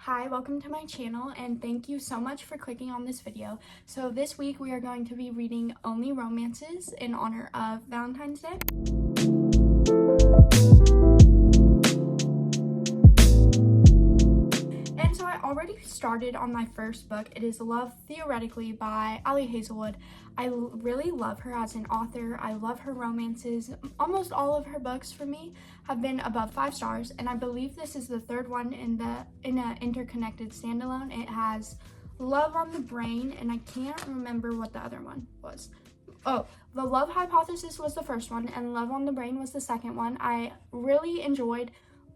Hi, welcome to my channel and thank you so much for clicking on this video. So this week we are going to be reading only romances in honor of Valentine's Day. And so I already started on my first book. It is Love Theoretically by Ali Hazelwood. I really love her as an author. I love her romances. Almost all of her books for me have been above 5 stars, and I believe this is the third one in an interconnected standalone. It has Love on the Brain, and I can't remember what the other one was. Oh, The Love Hypothesis was the first one, and Love on the Brain was the second one. I really enjoyed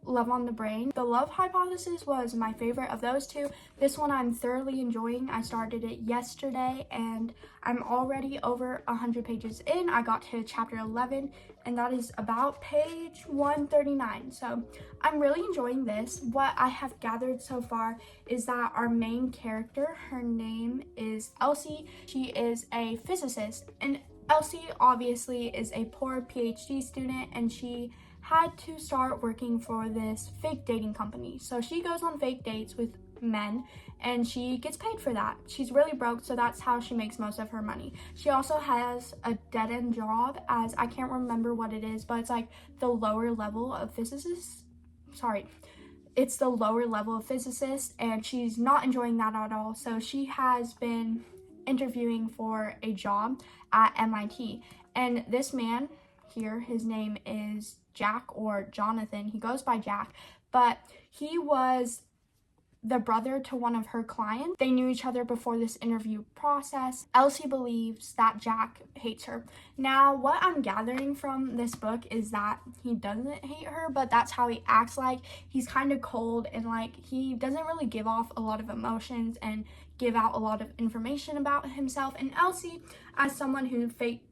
Love on the Brain. The Love Hypothesis was my favorite of those two. This one I'm thoroughly enjoying. I started it yesterday and I'm already over 100 pages in. I got to chapter 11 and that is about page 139. So I'm really enjoying this. What I have gathered so far is that our main character, her name is Elsie. She is a physicist, and Elsie obviously is a poor PhD student, and she had to start working for this fake dating company. So she goes on fake dates with men and she gets paid for that. She's really broke, so that's how she makes most of her money. She also has a dead-end job as, I can't remember what it is, but it's like the lower level of physicists. It's the lower level of physicists, and she's not enjoying that at all. So she has been interviewing for a job at MIT, and this man here, his name is Jack or Jonathan. He goes by Jack, but he was the brother to one of her clients. They knew each other before this interview process. Elsie believes that Jack hates her. Now, what I'm gathering from this book is that he doesn't hate her, but that's how he acts. Like, he's kind of cold and like he doesn't really give off a lot of emotions and give out a lot of information about himself. And Elsie, as someone who fake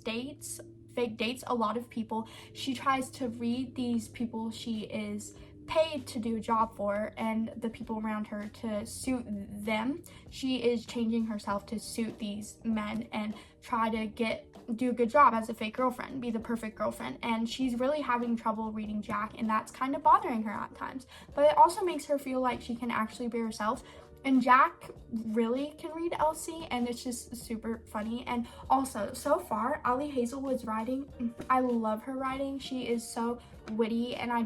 dates a lot of people, she tries to read these people she is paid to do a job for and the people around her to suit them. She is changing herself to suit these men and try to do a good job as a fake girlfriend, be the perfect girlfriend. And she's really having trouble reading Jack, and that's kind of bothering her at times. But it also makes her feel like she can actually be herself. And Jack really can read Elsie, and it's just super funny. And also, so far, Ali Hazelwood's writing, I love her writing. She is so witty, and I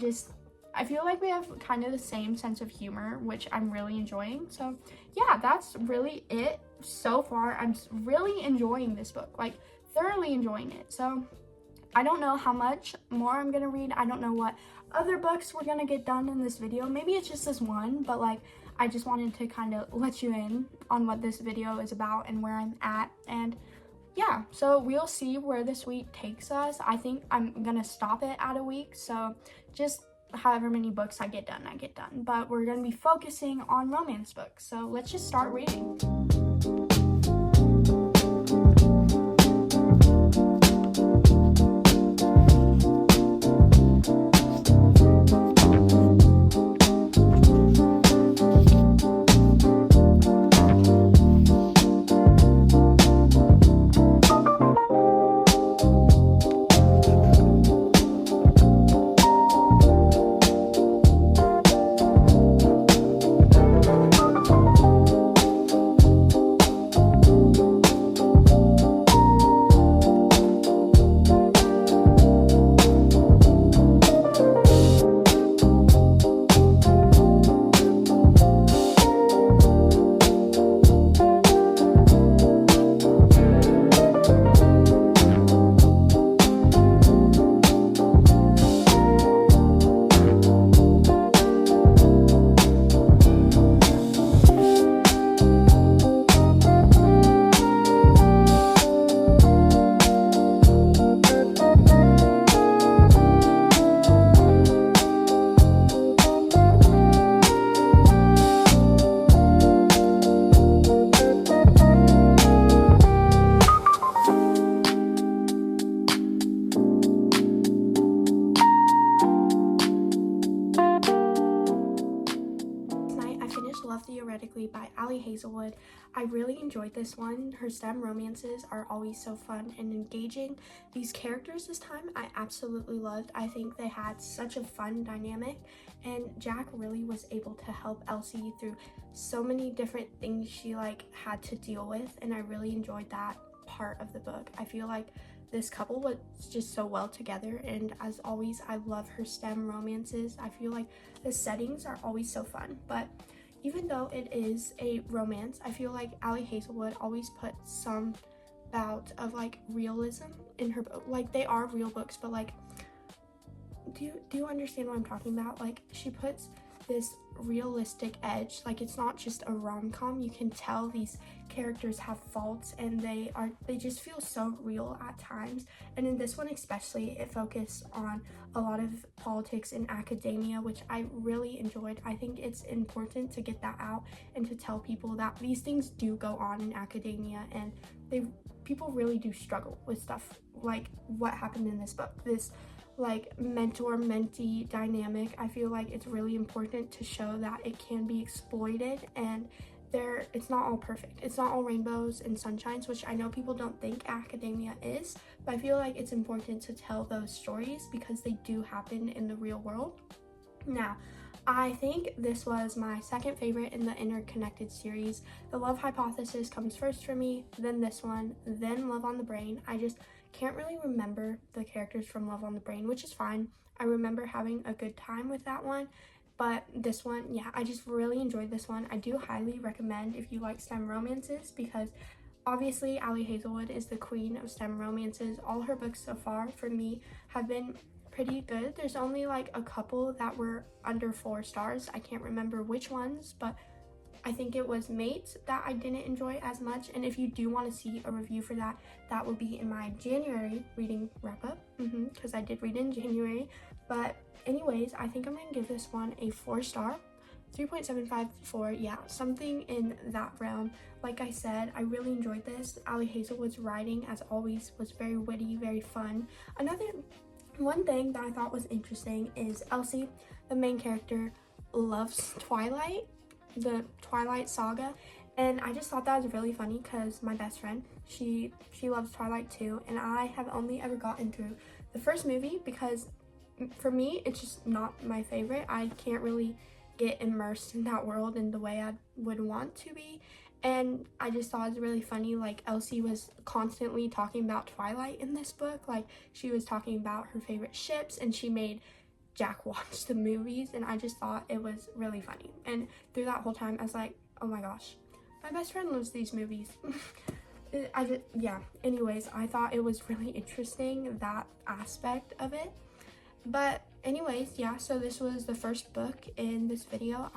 feel like we have kind of the same sense of humor, which I'm really enjoying. So yeah, that's really it so far. I'm really enjoying this book, like thoroughly enjoying it. So I don't know how much more I'm gonna read. I don't know what other books we're gonna get done in this video. Maybe it's just this one, but like, I just wanted to kind of let you in on what this video is about and where I'm at. And yeah, so we'll see where this week takes us. I think I'm gonna stop it at a week. So just however many books I get done. But we're gonna be focusing on romance books. So let's just start reading. Love Theoretically by Ali Hazelwood. I really enjoyed this one. Her STEM romances are always so fun and engaging. These characters this time I absolutely loved. I think they had such a fun dynamic, and Jack really was able to help Elsie through so many different things she had to deal with, and I really enjoyed that part of the book. I feel like this couple was just so well together, and as always, I love her STEM romances. I feel like the settings are always so fun, but even though it is a romance, I feel like Ali Hazelwood always puts some bout of realism in her book. They are real books, but do you understand what I'm talking about? She puts this realistic edge. It's not just a rom-com. You can tell these characters have faults, and they just feel so real at times. And in this one especially, it focused on a lot of politics in academia, which I really enjoyed. I think it's important to get that out and to tell people that these things do go on in academia, and people really do struggle with stuff like what happened in this book. This mentor-mentee dynamic, I feel like it's really important to show that it can be exploited, and it's not all perfect. It's not all rainbows and sunshines, which I know people don't think academia is, but I feel like it's important to tell those stories because they do happen in the real world. Now, I think this was my second favorite in the Interconnected series. The Love Hypothesis comes first for me, then this one, then Love on the Brain. I just can't really remember the characters from Love on the Brain, which is fine. I remember having a good time with that one, but this one, yeah, I just really enjoyed this one. I do highly recommend if you like STEM romances, because obviously Ali Hazelwood is the queen of STEM romances. All her books so far for me have been pretty good. There's only a couple that were under 4 stars. I can't remember which ones, but I think it was Mates that I didn't enjoy as much. And if you do want to see a review for that, that will be in my January reading wrap-up, because I did read in January. But anyways, I think I'm going to give this one a 4-star, 3.75, yeah, something in that realm. Like I said, I really enjoyed this. Ali Hazelwood's writing, as always, was very witty, very fun. One thing that I thought was interesting is Elsie, the main character, loves Twilight, the Twilight saga, and I just thought that was really funny because my best friend, she loves Twilight too, and I have only ever gotten through the first movie because for me it's just not my favorite. I can't really get immersed in that world in the way I would want to be, and I just thought it was really funny. Elsie was constantly talking about Twilight in this book. She was talking about her favorite ships, and she made Jack watch the movies, and I just thought it was really funny. And through that whole time I was like, oh my gosh, my best friend loves these movies. Yeah, anyways, I thought it was really interesting, that aspect of it. But anyways, yeah, so this was the first book in this video.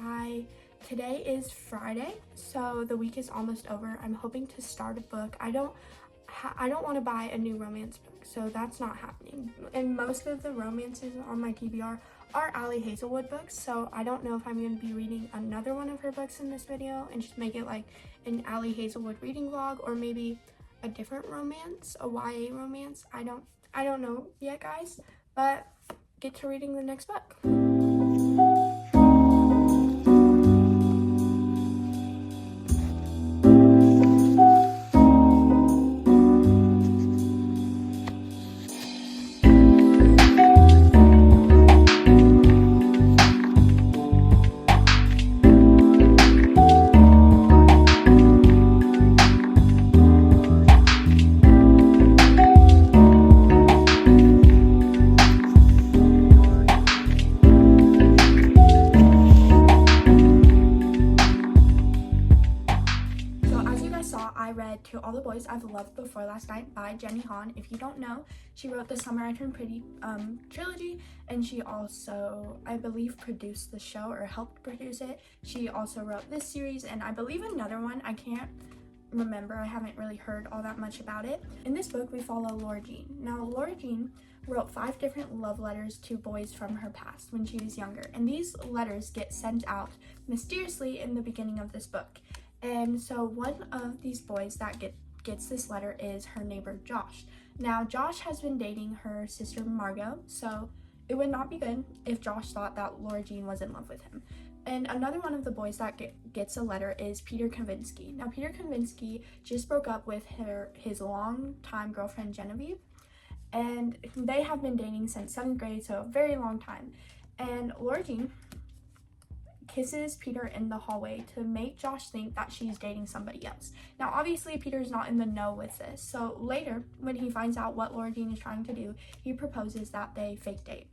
Today is Friday, so the week is almost over. I'm hoping to start a book. I don't want to buy a new romance book, so that's not happening. And most of the romances on my TBR are Ali Hazelwood books, so I don't know if I'm going to be reading another one of her books in this video and just make it an Ali Hazelwood reading vlog, or maybe a different romance, a YA romance. I don't know yet, guys, but get to reading the next book. I read To All the Boys I've Loved Before Last Night by Jenny Han. If you don't know, she wrote the Summer I Turned Pretty trilogy, and she also, I believe, produced the show or helped produce it. She also wrote this series, and I believe another one. I can't remember. I haven't really heard all that much about it. In this book, we follow Laura Jean. Now, Laura Jean wrote 5 different love letters to boys from her past when she was younger, and these letters get sent out mysteriously in the beginning of this book. And so one of these boys that gets this letter is her neighbor Josh. Now, Josh has been dating her sister Margot, so it would not be good if Josh thought that Laura Jean was in love with him. And another one of the boys that gets a letter is Peter Kavinsky. Now, Peter Kavinsky just broke up with his longtime girlfriend, Genevieve, and they have been dating since 7th grade, so a very long time. And Laura Jean kisses Peter in the hallway to make Josh think that she's dating somebody else. Now, obviously, Peter's not in the know with this, so later, when he finds out what Laura Jean is trying to do, he proposes that they fake date.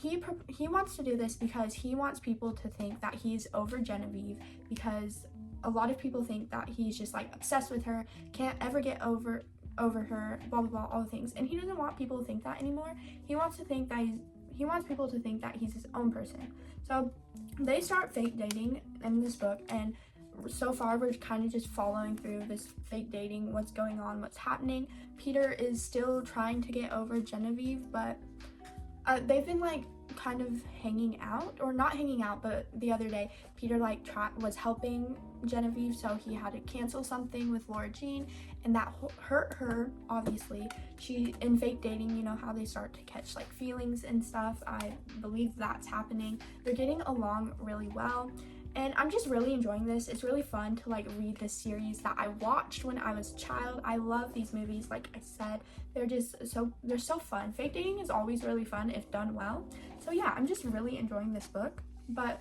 He wants to do this because he wants people to think that he's over Genevieve, because a lot of people think that he's just like obsessed with her, can't ever get over her, blah blah blah, all the things. And he doesn't want people to think that anymore. He wants people to think that he's his own person. So they start fake dating in this book, and so far we're kind of just following through this fake dating, what's going on, what's happening. Peter is still trying to get over Genevieve, but they've been like kind of hanging out, or not hanging out, but the other day Peter like was helping Genevieve, so he had to cancel something with Laura Jean, and that hurt her. Obviously, she, in fake dating, you know how they start to catch like feelings and stuff. I believe that's happening. They're getting along really well, and I'm just really enjoying this. It's really fun to like read this series that I watched when I was a child. I love these movies, like I said. They're so fun. Fake dating is always really fun if done well. So yeah, I'm just really enjoying this book. But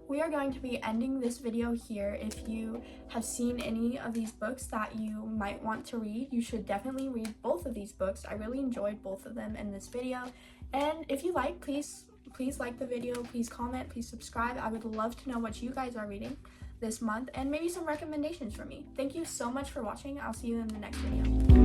we are going to be ending this video here. If you have seen any of these books that you might want to read, you should definitely read both of these books. I really enjoyed both of them in this video. And if you like, please like the video, please comment, please subscribe. I would love to know what you guys are reading this month, and maybe some recommendations for me. Thank you so much for watching. I'll see you in the next video.